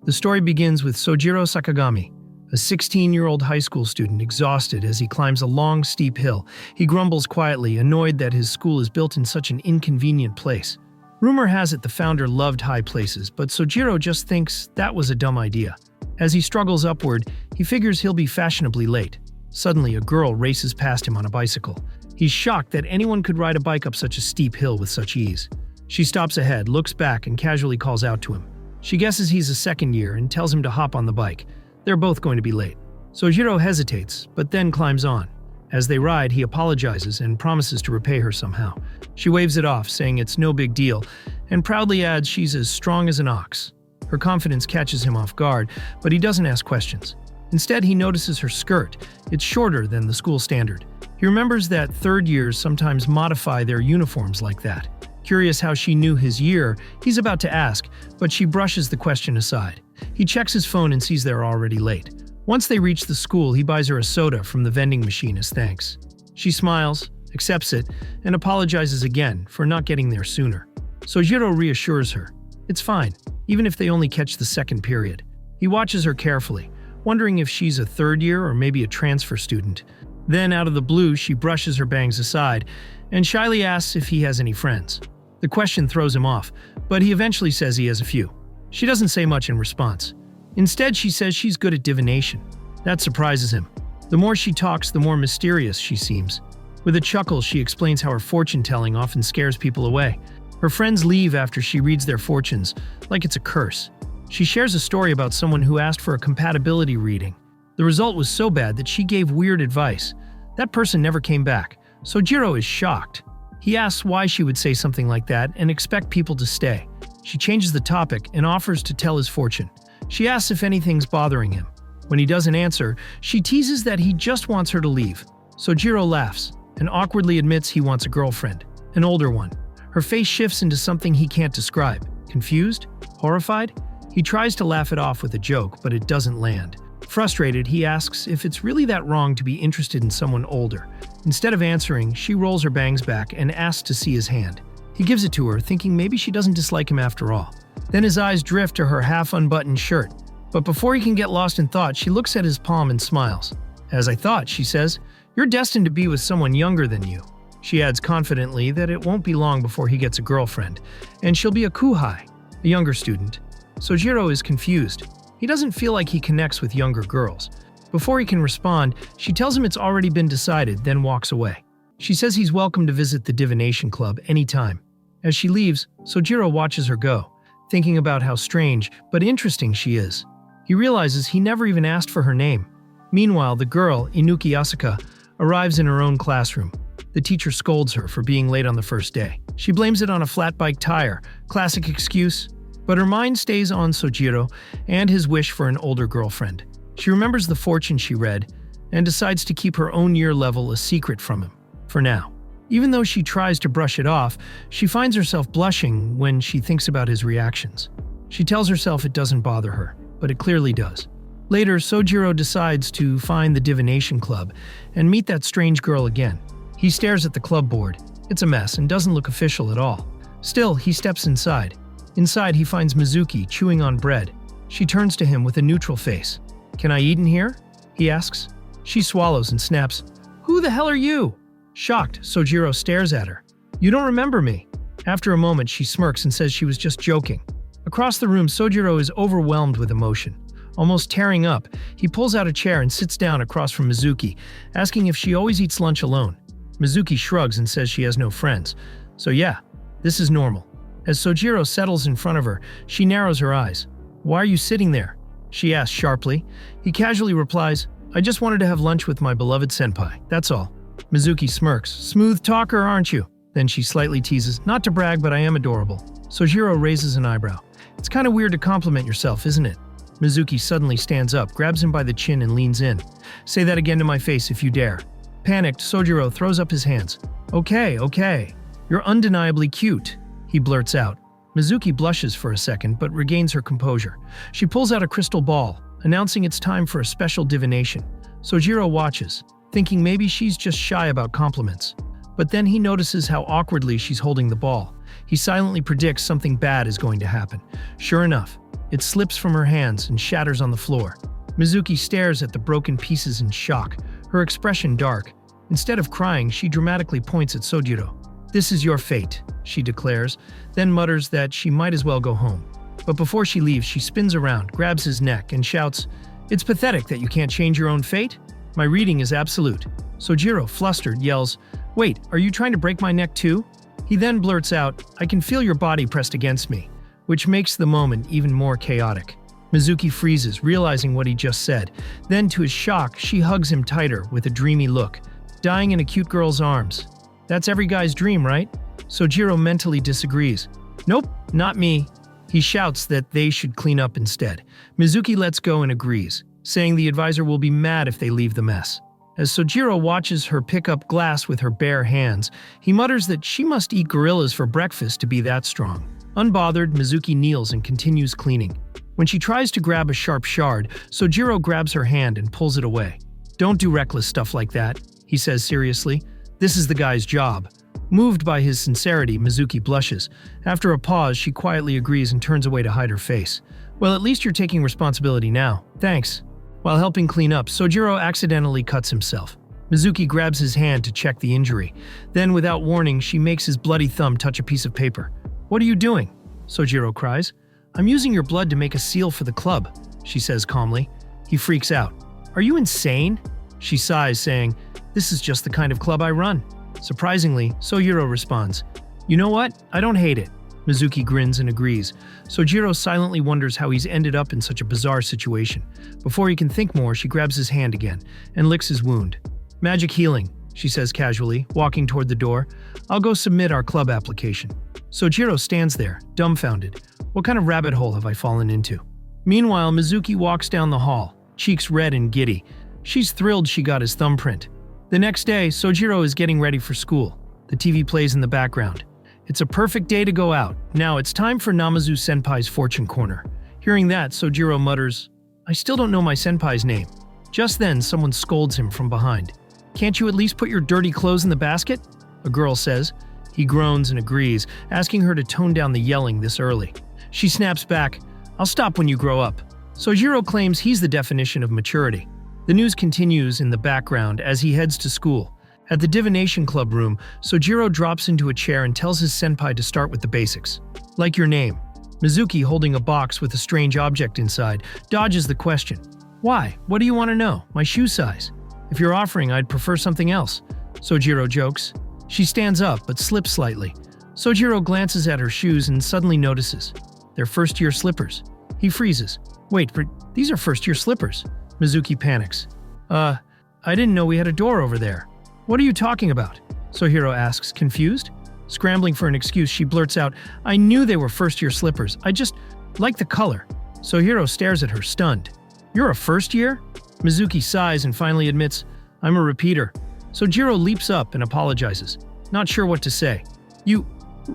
The story begins with Sojiro Sakagami, a 16-year-old high school student exhausted as he climbs a long, steep hill. He grumbles quietly, annoyed that his school is built in such an inconvenient place. Rumor has it the founder loved high places, but Sojiro just thinks that was a dumb idea. As he struggles upward, he figures he'll be fashionably late. Suddenly, a girl races past him on a bicycle. He's shocked that anyone could ride a bike up such a steep hill with such ease. She stops ahead, looks back, and casually calls out to him. She guesses he's a second year and tells him to hop on the bike. They're both going to be late. Sojiro hesitates, but then climbs on. As they ride, he apologizes and promises to repay her somehow. She waves it off, saying it's no big deal, and proudly adds she's as strong as an ox. Her confidence catches him off guard, but he doesn't ask questions. Instead, he notices her skirt. It's shorter than the school standard. He remembers that third years sometimes modify their uniforms like that. Curious how she knew his year, he's about to ask, but she brushes the question aside. He checks his phone and sees they're already late. Once they reach the school, he buys her a soda from the vending machine as thanks. She smiles, accepts it, and apologizes again for not getting there sooner. Sojiro reassures her. It's fine, even if they only catch the second period. He watches her carefully, wondering if she's a third year or maybe a transfer student. Then, out of the blue, she brushes her bangs aside and shyly asks if he has any friends. The question throws him off, but he eventually says he has a few. She doesn't say much in response. Instead, she says she's good at divination. That surprises him. The more she talks, the more mysterious she seems. With a chuckle, she explains how her fortune-telling often scares people away. Her friends leave after she reads their fortunes, like it's a curse. She shares a story about someone who asked for a compatibility reading. The result was so bad that she gave weird advice. That person never came back. Sojiro is shocked. He asks why she would say something like that and expect people to stay. She changes the topic and offers to tell his fortune. She asks if anything's bothering him. When he doesn't answer, she teases that he just wants her to leave. Sojiro laughs and awkwardly admits he wants a girlfriend, an older one. Her face shifts into something he can't describe. Confused? Horrified? He tries to laugh it off with a joke, but it doesn't land. Frustrated, he asks if it's really that wrong to be interested in someone older. Instead of answering, she rolls her bangs back and asks to see his hand. He gives it to her, thinking maybe she doesn't dislike him after all. Then his eyes drift to her half-unbuttoned shirt. But before he can get lost in thought, she looks at his palm and smiles. "As I thought," she says, "you're destined to be with someone younger than you." She adds confidently that it won't be long before he gets a girlfriend, and she'll be a kuhai, a younger student. Sojiro is confused. He doesn't feel like he connects with younger girls. Before he can respond, she tells him it's already been decided, then walks away. She says he's welcome to visit the divination club anytime. As she leaves, Sojiro watches her go, thinking about how strange but interesting she is. He realizes he never even asked for her name. Meanwhile, the girl, Inuki Asuka, arrives in her own classroom. The teacher scolds her for being late on the first day. She blames it on a flat bike tire, classic excuse. But her mind stays on Sojiro and his wish for an older girlfriend. She remembers the fortune she read and decides to keep her own year level a secret from him, for now. Even though she tries to brush it off, she finds herself blushing when she thinks about his reactions. She tells herself it doesn't bother her, but it clearly does. Later, Sojiro decides to find the divination club and meet that strange girl again. He stares at the club board. It's a mess and doesn't look official at all. Still, he steps inside. Inside, he finds Mizuki chewing on bread. She turns to him with a neutral face. "Can I eat in here?" he asks. She swallows and snaps, "Who the hell are you?" Shocked, Sojiro stares at her. "You don't remember me." After a moment, she smirks and says she was just joking. Across the room, Sojiro is overwhelmed with emotion. Almost tearing up, he pulls out a chair and sits down across from Mizuki, asking if she always eats lunch alone. Mizuki shrugs and says she has no friends. So yeah, this is normal. As Sojiro settles in front of her, she narrows her eyes. "Why are you sitting there?" she asks sharply. He casually replies, "I just wanted to have lunch with my beloved senpai, that's all." Mizuki smirks. "Smooth talker, aren't you?" Then she slightly teases, "Not to brag, but I am adorable." Sojiro raises an eyebrow. "It's kind of weird to compliment yourself, isn't it?" Mizuki suddenly stands up, grabs him by the chin and leans in. "Say that again to my face if you dare." Panicked, Sojiro throws up his hands. Okay. You're undeniably cute," he blurts out. Mizuki blushes for a second, but regains her composure. She pulls out a crystal ball, announcing it's time for a special divination. Sojiro watches, thinking maybe she's just shy about compliments. But then he notices how awkwardly she's holding the ball. He silently predicts something bad is going to happen. Sure enough, It slips from her hands and shatters on the floor. Mizuki stares at the broken pieces in shock, her expression dark. Instead of crying, she dramatically points at Sojiro. "This is your fate," she declares, then mutters that she might as well go home. But before she leaves, she spins around, grabs his neck, and shouts, "It's pathetic that you can't change your own fate. My reading is absolute." Sojiro, flustered, yells, "Wait, are you trying to break my neck too?" He then blurts out, "I can feel your body pressed against me," which makes the moment even more chaotic. Mizuki freezes, realizing what he just said. Then, to his shock, she hugs him tighter with a dreamy look. Dying in a cute girl's arms. That's every guy's dream, right? Sojiro mentally disagrees. "Nope, not me." He shouts that they should clean up instead. Mizuki lets go and agrees, saying the advisor will be mad if they leave the mess. As Sojiro watches her pick up glass with her bare hands, he mutters that she must eat gorillas for breakfast to be that strong. Unbothered, Mizuki kneels and continues cleaning. When she tries to grab a sharp shard, Sojiro grabs her hand and pulls it away. "Don't do reckless stuff like that," he says seriously. "This is the guy's job." Moved by his sincerity, Mizuki blushes. After a pause, she quietly agrees and turns away to hide her face. "Well, at least you're taking responsibility now. Thanks." While helping clean up, Sojiro accidentally cuts himself. Mizuki grabs his hand to check the injury. Then, without warning, she makes his bloody thumb touch a piece of paper. "What are you doing?" Sojiro cries. "I'm using your blood to make a seal for the club," she says calmly. He freaks out. "Are you insane?" She sighs, saying, "This is just the kind of club I run." Surprisingly, Sojiro responds, "You know what? I don't hate it." Mizuki grins and agrees. Sojiro silently wonders how he's ended up in such a bizarre situation. Before he can think more, she grabs his hand again and licks his wound. "Magic healing," she says casually, walking toward the door. "I'll go submit our club application." Sojiro stands there, dumbfounded. What kind of rabbit hole have I fallen into? Meanwhile, Mizuki walks down the hall, cheeks red and giddy. She's thrilled she got his thumbprint. The next day, Sojiro is getting ready for school. The TV plays in the background. It's a perfect day to go out. Now it's time for Namazu-senpai's fortune corner. Hearing that, Sojiro mutters, "I still don't know my senpai's name." Just then, someone scolds him from behind. "Can't you at least put your dirty clothes in the basket?" a girl says. He groans and agrees, asking her to tone down the yelling this early. She snaps back, "I'll stop when you grow up." Sojiro claims he's the definition of maturity. The news continues in the background as he heads to school. At the divination club room, Sojiro drops into a chair and tells his senpai to start with the basics. "Like your name." Mizuki, holding a box with a strange object inside, dodges the question. "Why? What do you want to know? My shoe size." "If you're offering, I'd prefer something else," Sojiro jokes. She stands up but slips slightly. Sojiro glances at her shoes and suddenly notices. They're first-year slippers. He freezes. "Wait, these are first-year slippers." Mizuki panics. I didn't know we had a door over there." "What are you talking about?" Sojiro asks, confused. Scrambling for an excuse, she blurts out, "I knew they were first-year slippers. I just like the color." Sojiro stares at her, stunned. "You're a first year?" Mizuki sighs and finally admits, "I'm a repeater." Sojiro leaps up and apologizes, not sure what to say. "You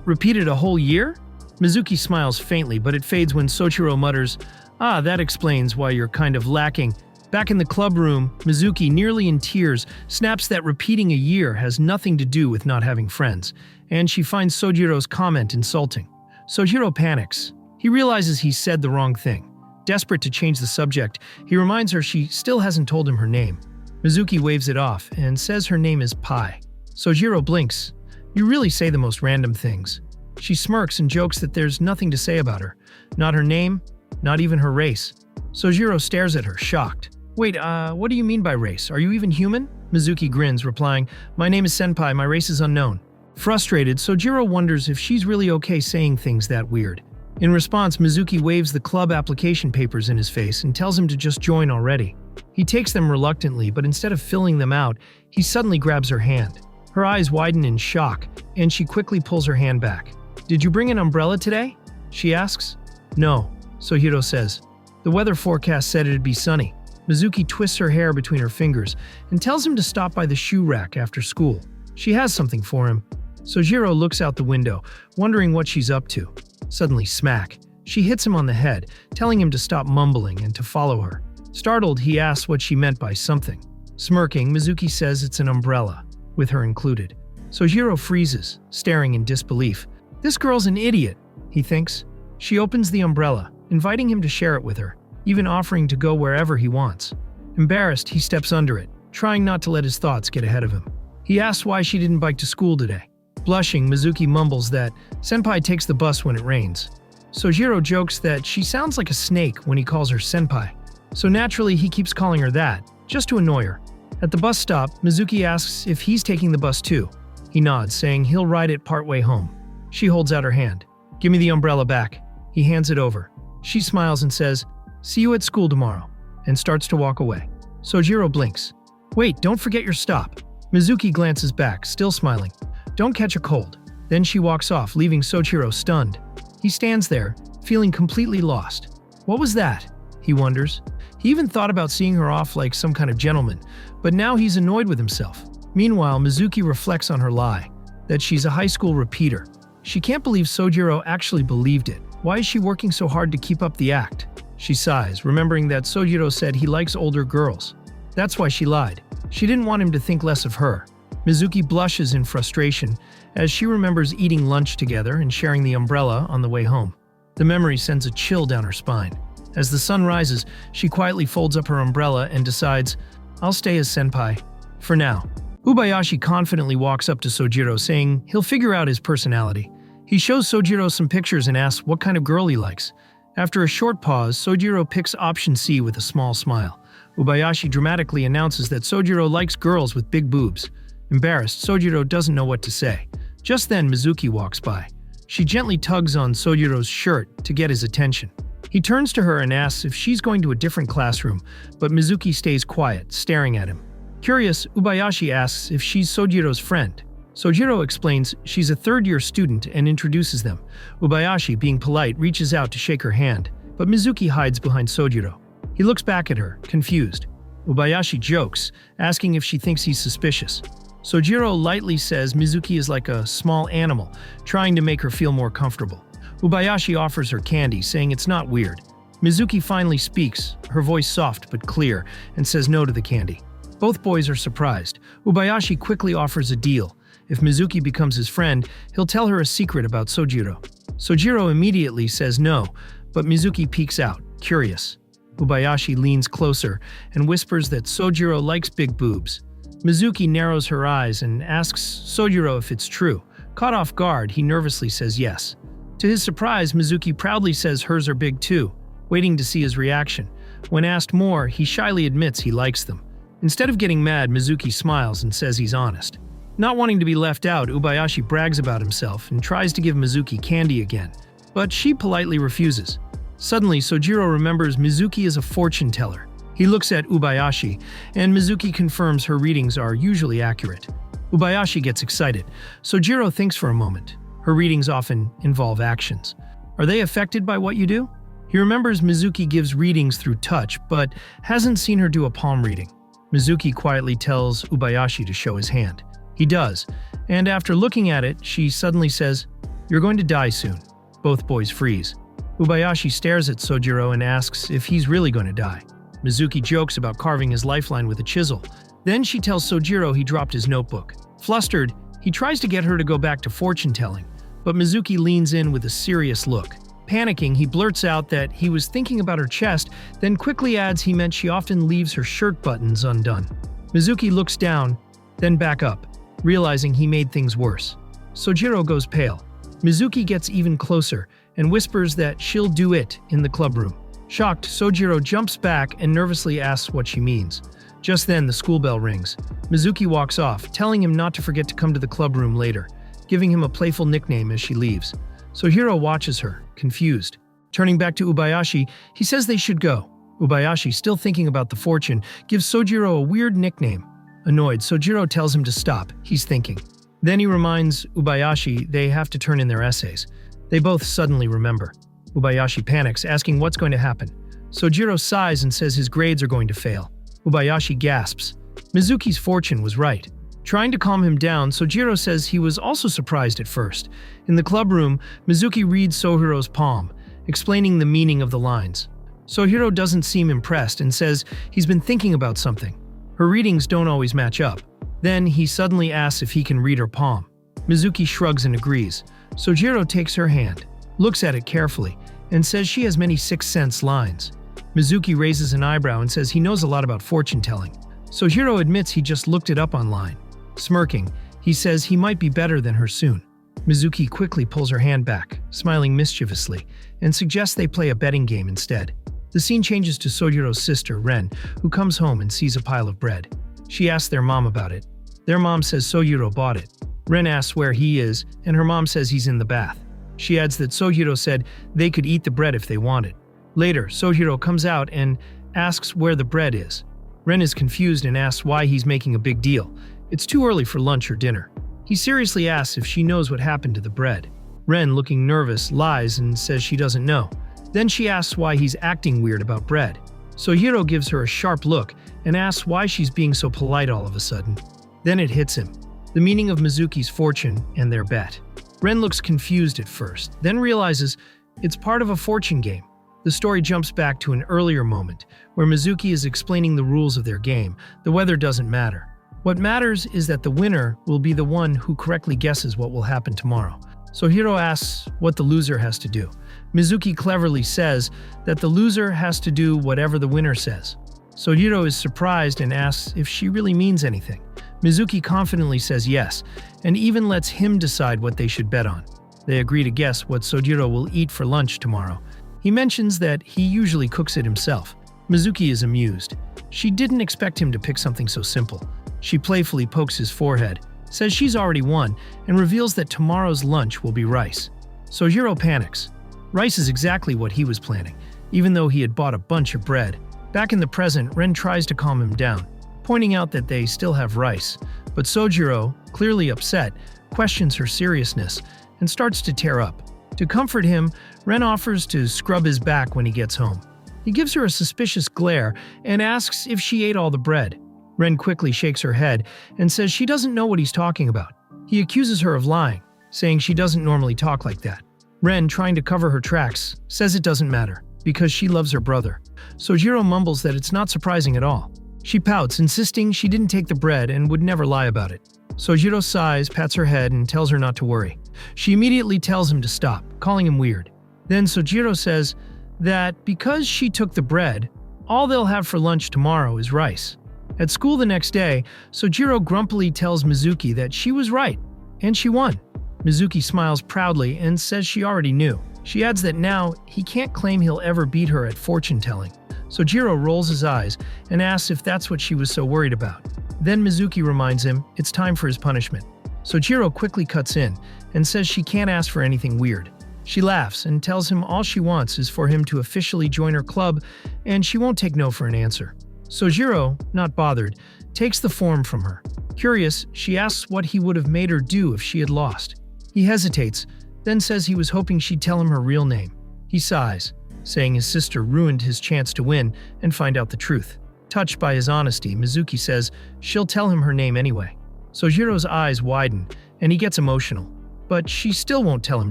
repeated a whole year?" Mizuki smiles faintly, but it fades when Sojiro mutters, that explains why you're kind of lacking." Back in the club room, Mizuki, nearly in tears, snaps that repeating a year has nothing to do with not having friends, and she finds Sojiro's comment insulting. Sojiro panics. He realizes he said the wrong thing. Desperate to change the subject, he reminds her she still hasn't told him her name. Mizuki waves it off and says her name is Pai. Sojiro blinks. "You really say the most random things." She smirks and jokes that there's nothing to say about her. Not her name, not even her race. Sojiro stares at her, shocked. "Wait, what do you mean by race? Are you even human?" Mizuki grins, replying, "My name is Senpai, my race is unknown." Frustrated, Sojiro wonders if she's really okay saying things that weird. In response, Mizuki waves the club application papers in his face and tells him to just join already. He takes them reluctantly, but instead of filling them out, he suddenly grabs her hand. Her eyes widen in shock, and she quickly pulls her hand back. "Did you bring an umbrella today?" she asks. "No," Sojiro says. "The weather forecast said it'd be sunny." Mizuki twists her hair between her fingers and tells him to stop by the shoe rack after school. She has something for him. Sojiro looks out the window, wondering what she's up to. Suddenly, smack. She hits him on the head, telling him to stop mumbling and to follow her. Startled, he asks what she meant by something. Smirking, Mizuki says it's an umbrella, with her included. Sojiro freezes, staring in disbelief. This girl's an idiot, he thinks. She opens the umbrella, inviting him to share it with her, even offering to go wherever he wants. Embarrassed, he steps under it, trying not to let his thoughts get ahead of him. He asks why she didn't bike to school today. Blushing, Mizuki mumbles that senpai takes the bus when it rains. Sojiro jokes that she sounds like a snake when he calls her senpai, so naturally he keeps calling her that, just to annoy her. At the bus stop, Mizuki asks if he's taking the bus too. He nods, saying he'll ride it partway home. She holds out her hand. "Give me the umbrella back." He hands it over. She smiles and says, "See you at school tomorrow," and starts to walk away. Sojiro blinks. "Wait, don't forget your stop." Mizuki glances back, still smiling. "Don't catch a cold." Then she walks off, leaving Sojiro stunned. He stands there, feeling completely lost. What was that? He wonders. He even thought about seeing her off like some kind of gentleman, but now he's annoyed with himself. Meanwhile, Mizuki reflects on her lie, that she's a high school repeater. She can't believe Sojiro actually believed it. Why is she working so hard to keep up the act? She sighs, remembering that Sojiro said he likes older girls. That's why she lied. She didn't want him to think less of her. Mizuki blushes in frustration as she remembers eating lunch together and sharing the umbrella on the way home. The memory sends a chill down her spine. As the sun rises, she quietly folds up her umbrella and decides, "I'll stay as senpai. For now." Ubayashi confidently walks up to Sojiro, saying he'll figure out his personality. He shows Sojiro some pictures and asks what kind of girl he likes. After a short pause, Sojiro picks option C with a small smile. Ubayashi dramatically announces that Sojiro likes girls with big boobs. Embarrassed, Sojiro doesn't know what to say. Just then, Mizuki walks by. She gently tugs on Sojiro's shirt to get his attention. He turns to her and asks if she's going to a different classroom, but Mizuki stays quiet, staring at him. Curious, Ubayashi asks if she's Sojiro's friend. Sojiro explains she's a third-year student and introduces them. Ubayashi, being polite, reaches out to shake her hand, but Mizuki hides behind Sojiro. He looks back at her, confused. Ubayashi jokes, asking if she thinks he's suspicious. Sojiro lightly says Mizuki is like a small animal, trying to make her feel more comfortable. Ubayashi offers her candy, saying it's not weird. Mizuki finally speaks, her voice soft but clear, and says no to the candy. Both boys are surprised. Ubayashi quickly offers a deal. If Mizuki becomes his friend, he'll tell her a secret about Sojiro. Sojiro immediately says no, but Mizuki peeks out, curious. Ubayashi leans closer and whispers that Sojiro likes big boobs. Mizuki narrows her eyes and asks Sojiro if it's true. Caught off guard, he nervously says yes. To his surprise, Mizuki proudly says hers are big too, waiting to see his reaction. When asked more, he shyly admits he likes them. Instead of getting mad, Mizuki smiles and says he's honest. Not wanting to be left out, Ubayashi brags about himself and tries to give Mizuki candy again, but she politely refuses. Suddenly, Sojiro remembers Mizuki is a fortune teller. He looks at Ubayashi, and Mizuki confirms her readings are usually accurate. Ubayashi gets excited. Sojiro thinks for a moment. Her readings often involve actions. Are they affected by what you do? He remembers Mizuki gives readings through touch, but hasn't seen her do a palm reading. Mizuki quietly tells Ubayashi to show his hand. He does, and after looking at it, she suddenly says, "You're going to die soon." Both boys freeze. Ubayashi stares at Sojiro and asks if he's really going to die. Mizuki jokes about carving his lifeline with a chisel. Then she tells Sojiro he dropped his notebook. Flustered, he tries to get her to go back to fortune-telling, but Mizuki leans in with a serious look. Panicking, he blurts out that he was thinking about her chest, then quickly adds he meant she often leaves her shirt buttons undone. Mizuki looks down, then back up, realizing he made things worse. Sojiro goes pale. Mizuki gets even closer and whispers that she'll do it in the club room. Shocked, Sojiro jumps back and nervously asks what she means. Just then, the school bell rings. Mizuki walks off, telling him not to forget to come to the club room later, giving him a playful nickname as she leaves. Sojiro watches her, confused. Turning back to Ubayashi, he says they should go. Ubayashi, still thinking about the fortune, gives Sojiro a weird nickname. Annoyed, Sojiro tells him to stop. He's thinking. Then he reminds Ubayashi they have to turn in their essays. They both suddenly remember. Ubayashi panics, asking what's going to happen. Sojiro sighs and says his grades are going to fail. Ubayashi gasps. Mizuki's fortune was right. Trying to calm him down, Sojiro says he was also surprised at first. In the club room, Mizuki reads Sohiro's palm, explaining the meaning of the lines. Sohiro doesn't seem impressed and says he's been thinking about something. Her readings don't always match up. Then he suddenly asks if he can read her palm. Mizuki shrugs and agrees. Sojiro takes her hand, looks at it carefully, and says she has many sixth sense lines. Mizuki raises an eyebrow and says he knows a lot about fortune-telling. Sojiro admits he just looked it up online. Smirking, he says he might be better than her soon. Mizuki quickly pulls her hand back, smiling mischievously, and suggests they play a betting game instead. The scene changes to Sojiro's sister, Ren, who comes home and sees a pile of bread. She asks their mom about it. Their mom says Sojiro bought it. Ren asks where he is, and her mom says he's in the bath. She adds that Sojiro said they could eat the bread if they wanted. Later, Sojiro comes out and asks where the bread is. Ren is confused and asks why he's making a big deal. It's too early for lunch or dinner. He seriously asks if she knows what happened to the bread. Ren, looking nervous, lies and says she doesn't know. Then she asks why he's acting weird about bread. Sojiro gives her a sharp look and asks why she's being so polite all of a sudden. Then it hits him. The meaning of Mizuki's fortune and their bet. Ren looks confused at first, then realizes it's part of a fortune game. The story jumps back to an earlier moment, where Mizuki is explaining the rules of their game. The weather doesn't matter. What matters is that the winner will be the one who correctly guesses what will happen tomorrow. Sojiro asks what the loser has to do. Mizuki cleverly says that the loser has to do whatever the winner says. Sojiro is surprised and asks if she really means anything. Mizuki confidently says yes, and even lets him decide what they should bet on. They agree to guess what Sojiro will eat for lunch tomorrow. He mentions that he usually cooks it himself. Mizuki is amused. She didn't expect him to pick something so simple. She playfully pokes his forehead, says she's already won, and reveals that tomorrow's lunch will be rice. Sojiro panics. Rice is exactly what he was planning, even though he had bought a bunch of bread. Back in the present, Ren tries to calm him down, pointing out that they still have rice. But Sojiro, clearly upset, questions her seriousness and starts to tear up. To comfort him, Ren offers to scrub his back when he gets home. He gives her a suspicious glare and asks if she ate all the bread. Ren quickly shakes her head and says she doesn't know what he's talking about. He accuses her of lying, saying she doesn't normally talk like that. Ren, trying to cover her tracks, says it doesn't matter, because she loves her brother. Sojiro mumbles that it's not surprising at all. She pouts, insisting she didn't take the bread and would never lie about it. Sojiro sighs, pats her head, and tells her not to worry. She immediately tells him to stop, calling him weird. Then Sojiro says that because she took the bread, all they'll have for lunch tomorrow is rice. At school the next day, Sojiro grumpily tells Mizuki that she was right, and she won. Mizuki smiles proudly and says she already knew. She adds that now he can't claim he'll ever beat her at fortune-telling. Sojiro rolls his eyes and asks if that's what she was so worried about. Then Mizuki reminds him it's time for his punishment. Sojiro quickly cuts in and says she can't ask for anything weird. She laughs and tells him all she wants is for him to officially join her club, and she won't take no for an answer. Sojiro, not bothered, takes the form from her. Curious, she asks what he would have made her do if she had lost. He hesitates, then says he was hoping she'd tell him her real name. He sighs, saying his sister ruined his chance to win and find out the truth. Touched by his honesty, Mizuki says she'll tell him her name anyway. Sojiro's eyes widen, and he gets emotional, but she still won't tell him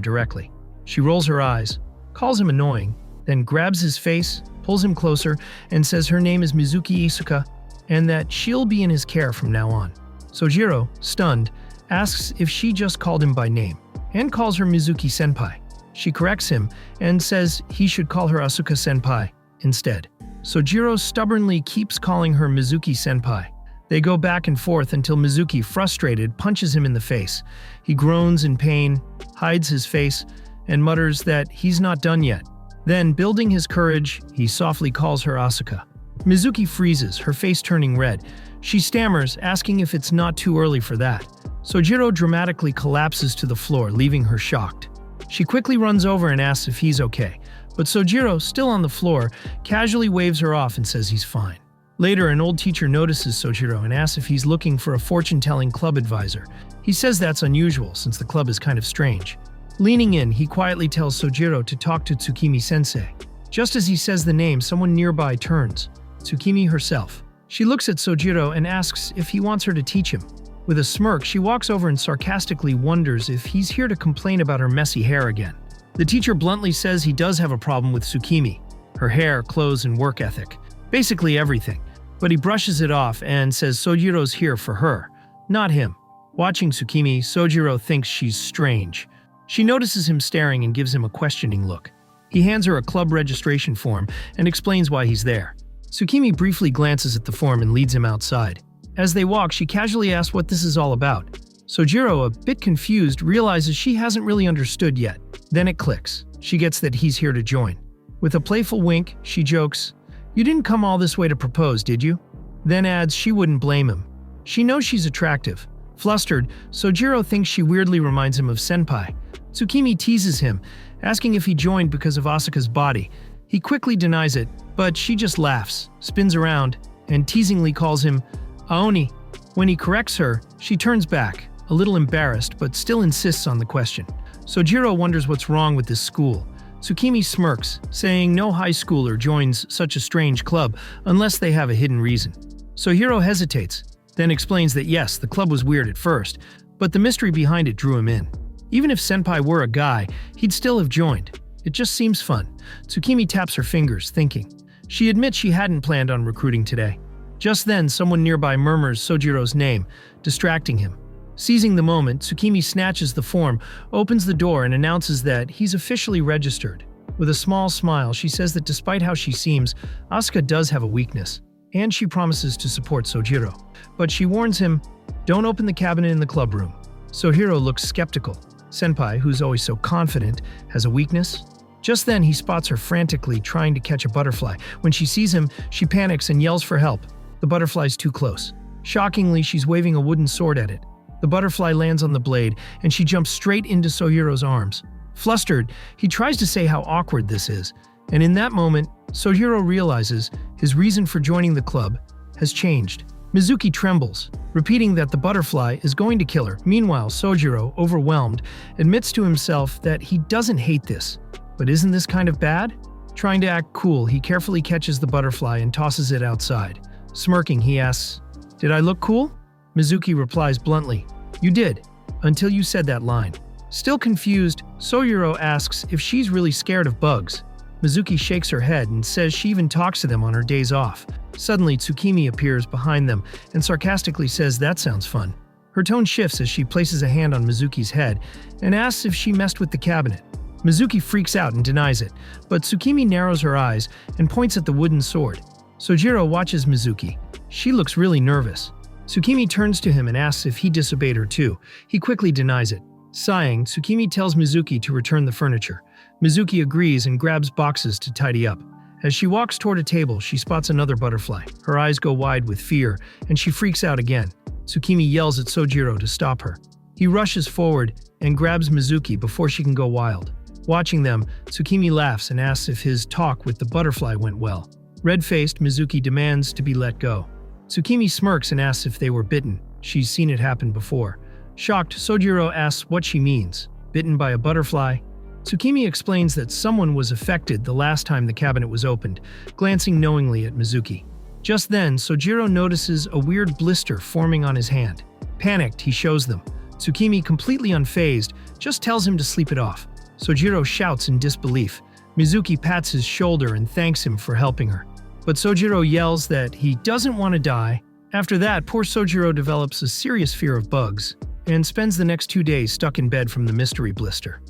directly. She rolls her eyes, calls him annoying, then grabs his face, pulls him closer, and says her name is Mizuki Isuka, and that she'll be in his care from now on. Sojiro, stunned, asks if she just called him by name, and calls her Mizuki-senpai. She corrects him and says he should call her Asuka-senpai instead. Sojiro stubbornly keeps calling her Mizuki-senpai. They go back and forth until Mizuki, frustrated, punches him in the face. He groans in pain, hides his face, and mutters that he's not done yet. Then, building his courage, he softly calls her Asuka. Mizuki freezes, her face turning red. She stammers, asking if it's not too early for that. Sojiro dramatically collapses to the floor, leaving her shocked. She quickly runs over and asks if he's okay, but Sojiro, still on the floor, casually waves her off and says he's fine. Later, an old teacher notices Sojiro and asks if he's looking for a fortune-telling club advisor. He says that's unusual, since the club is kind of strange. Leaning in, he quietly tells Sojiro to talk to Tsukimi-sensei. Just as he says the name, someone nearby turns. Tsukimi herself. She looks at Sojiro and asks if he wants her to teach him. With a smirk, she walks over and sarcastically wonders if he's here to complain about her messy hair again. The teacher bluntly says he does have a problem with Tsukimi, her hair, clothes, and work ethic. Basically everything. But he brushes it off and says Sojiro's here for her, not him. Watching Tsukimi, Sojiro thinks she's strange. She notices him staring and gives him a questioning look. He hands her a club registration form and explains why he's there. Tsukimi briefly glances at the form and leads him outside. As they walk, she casually asks what this is all about. Sojiro, a bit confused, realizes she hasn't really understood yet. Then it clicks. She gets that he's here to join. With a playful wink, she jokes, "You didn't come all this way to propose, did you?" Then adds she wouldn't blame him. She knows she's attractive. Flustered, Sojiro thinks she weirdly reminds him of Senpai. Tsukimi teases him, asking if he joined because of Asuka's body. He quickly denies it, but she just laughs, spins around, and teasingly calls him Aoni. When he corrects her, she turns back, a little embarrassed but still insists on the question. Sojiro wonders what's wrong with this school. Tsukimi smirks, saying no high schooler joins such a strange club unless they have a hidden reason. Sojiro hesitates, then explains that yes, the club was weird at first, but the mystery behind it drew him in. Even if Senpai were a guy, he'd still have joined. It just seems fun. Tsukimi taps her fingers, thinking. She admits she hadn't planned on recruiting today. Just then, someone nearby murmurs Sojiro's name, distracting him. Seizing the moment, Tsukimi snatches the form, opens the door, and announces that he's officially registered. With a small smile, she says that despite how she seems, Asuka does have a weakness, and she promises to support Sojiro. But she warns him, don't open the cabinet in the club room. Sojiro looks skeptical. Senpai, who's always so confident, has a weakness? Just then, he spots her frantically trying to catch a butterfly. When she sees him, she panics and yells for help. The butterfly's too close. Shockingly, she's waving a wooden sword at it. The butterfly lands on the blade, and she jumps straight into Sojiro's arms. Flustered, he tries to say how awkward this is, and in that moment, Sojiro realizes his reason for joining the club has changed. Mizuki trembles, repeating that the butterfly is going to kill her. Meanwhile, Sojiro, overwhelmed, admits to himself that he doesn't hate this. But isn't this kind of bad? Trying to act cool, he carefully catches the butterfly and tosses it outside. Smirking, he asks, "Did I look cool?" Mizuki replies bluntly, "You did, until you said that line." Still confused, Sojiro asks if she's really scared of bugs. Mizuki shakes her head and says she even talks to them on her days off. Suddenly, Tsukimi appears behind them and sarcastically says that sounds fun. Her tone shifts as she places a hand on Mizuki's head and asks if she messed with the cabinet. Mizuki freaks out and denies it, but Tsukimi narrows her eyes and points at the wooden sword. Sojiro watches Mizuki. She looks really nervous. Tsukimi turns to him and asks if he disobeyed her too. He quickly denies it. Sighing, Tsukimi tells Mizuki to return the furniture. Mizuki agrees and grabs boxes to tidy up. As she walks toward a table, she spots another butterfly. Her eyes go wide with fear, and she freaks out again. Tsukimi yells at Sojiro to stop her. He rushes forward and grabs Mizuki before she can go wild. Watching them, Tsukimi laughs and asks if his talk with the butterfly went well. Red-faced, Mizuki demands to be let go. Tsukimi smirks and asks if they were bitten. She's seen it happen before. Shocked, Sojiro asks what she means. Bitten by a butterfly? Tsukimi explains that someone was affected the last time the cabinet was opened, glancing knowingly at Mizuki. Just then, Sojiro notices a weird blister forming on his hand. Panicked, he shows them. Tsukimi, completely unfazed, just tells him to sleep it off. Sojiro shouts in disbelief. Mizuki pats his shoulder and thanks him for helping her. But Sojiro yells that he doesn't want to die. After that, poor Sojiro develops a serious fear of bugs and spends the next 2 days stuck in bed from the mystery blister.